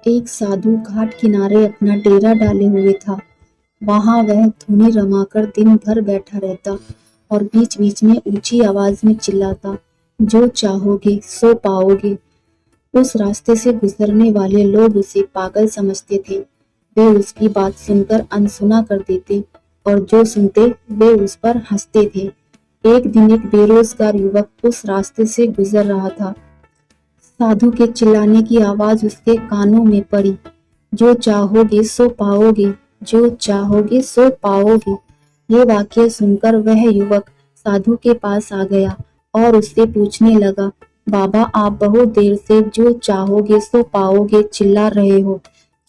एक साधु घाट किनारे अपना डेरा डाले हुए था। वहां वह धुनी रमाकर दिन भर बैठा रहता और बीच बीच में ऊंची आवाज में चिल्लाता, जो चाहोगे सो पाओगे। उस रास्ते से गुजरने वाले लोग उसे पागल समझते थे। वे उसकी बात सुनकर अनसुना कर देते और जो सुनते वे उस पर हंसते थे। एक दिन एक बेरोजगार युवक उस रास्ते से गुजर रहा था। साधु के चिल्लाने की आवाज उसके कानों में पड़ी, जो चाहोगे सो पाओगे, जो चाहोगे सो पाओगे। ये वाक्य सुनकर वह युवक साधु के पास आ गया और उससे पूछने लगा, बाबा आप बहुत देर से जो चाहोगे सो पाओगे चिल्ला रहे हो,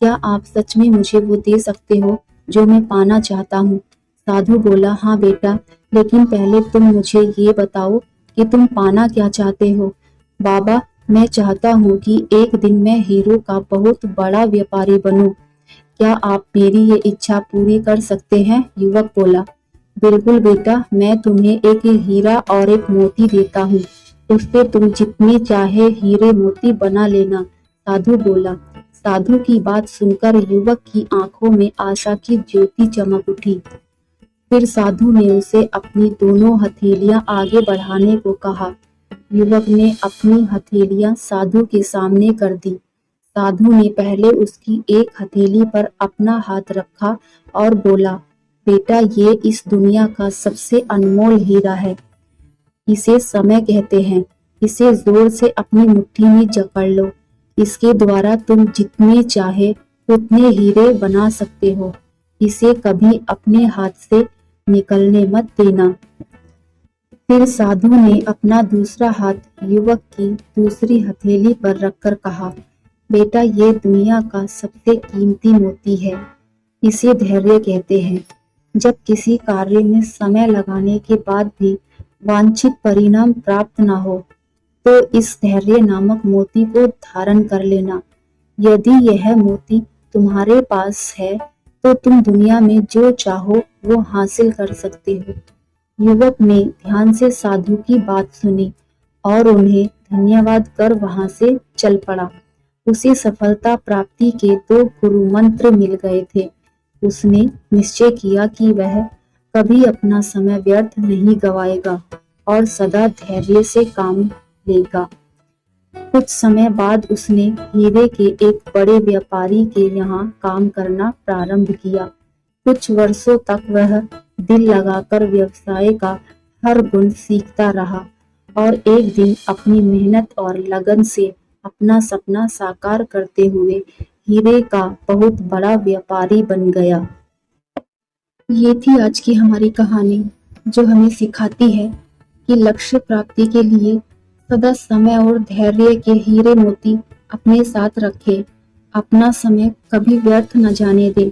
क्या आप सच में मुझे वो दे सकते हो जो मैं पाना चाहता हूँ? साधु बोला, हाँ बेटा, लेकिन पहले तुम मुझे ये बताओ कि तुम पाना क्या चाहते हो। बाबा, मैं चाहता हूँ कि एक दिन मैं हीरो का बहुत बड़ा व्यापारी बनूं। क्या आप मेरी ये इच्छा पूरी कर सकते हैं? युवक बोला, बिल्कुल बेटा, मैं तुम्हें एक हीरा और एक मोती देता हूँ, उससे तुम जितने चाहे हीरे मोती बना लेना। साधु बोला। साधु की बात सुनकर युवक की आंखों में आशा की ज्योति चमक उठी। फिर साधु ने उसे अपनी दोनों हथेलियां आगे बढ़ाने को कहा। युवक ने अपनी हथेलियां साधु के सामने कर दी। साधु ने पहले उसकी एक हथेली पर अपना हाथ रखा और बोला, बेटा, ये इस दुनिया का सबसे अनमोल हीरा है। इसे समय कहते हैं। इसे जोर से अपनी मुट्ठी में जकड़ लो। इसके द्वारा तुम जितने चाहे उतने हीरे बना सकते हो। इसे कभी अपने हाथ से निकलने मत देना। फिर साधु ने अपना दूसरा हाथ युवक की दूसरी हथेली पर रखकर कहा, बेटा, ये दुनिया का सबसे कीमती मोती है। इसे धैर्य कहते हैं। जब किसी कार्य में समय लगाने के बाद भी वांछित परिणाम प्राप्त न हो, तो इस धैर्य नामक मोती को धारण कर लेना। यदि यह मोती तुम्हारे पास है, तो तुम दुनिया में जो चाहो वो हासिल कर सकते हो। युवक ने ध्यान से साधु की बात सुनी और उन्हें धन्यवाद कर वहां से चल पड़ा। उसे सफलता प्राप्ति के 2 गुरु मंत्र मिल गए थे। उसने निश्चय किया कि वह कभी अपना समय व्यर्थ नहीं गवाएगा और सदा धैर्य से काम लेगा। कुछ समय बाद उसने हीरे के एक बड़े व्यापारी के यहाँ काम करना प्रारंभ किया। कुछ वर्षों तक वह दिल लगाकर व्यवसाय का हर गुण सीखता रहा और एक दिन अपनी मेहनत और लगन से अपना सपना साकार करते हुए हीरे का बहुत बड़ा व्यापारी बन गया। ये थी आज की हमारी कहानी, जो हमें सिखाती है कि लक्ष्य प्राप्ति के लिए सदा समय और धैर्य के हीरे मोती अपने साथ रखें। अपना समय कभी व्यर्थ न जाने दे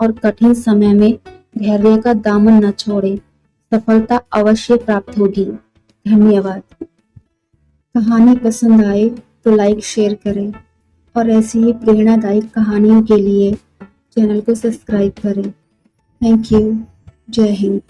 और कठिन समय में धैर्य का दामन न छोड़े। सफलता अवश्य प्राप्त होगी। धन्यवाद। कहानी पसंद आए तो लाइक शेयर करें और ऐसी ही प्रेरणादायक कहानियों के लिए चैनल को सब्सक्राइब करें। Thank you. जय हिंद।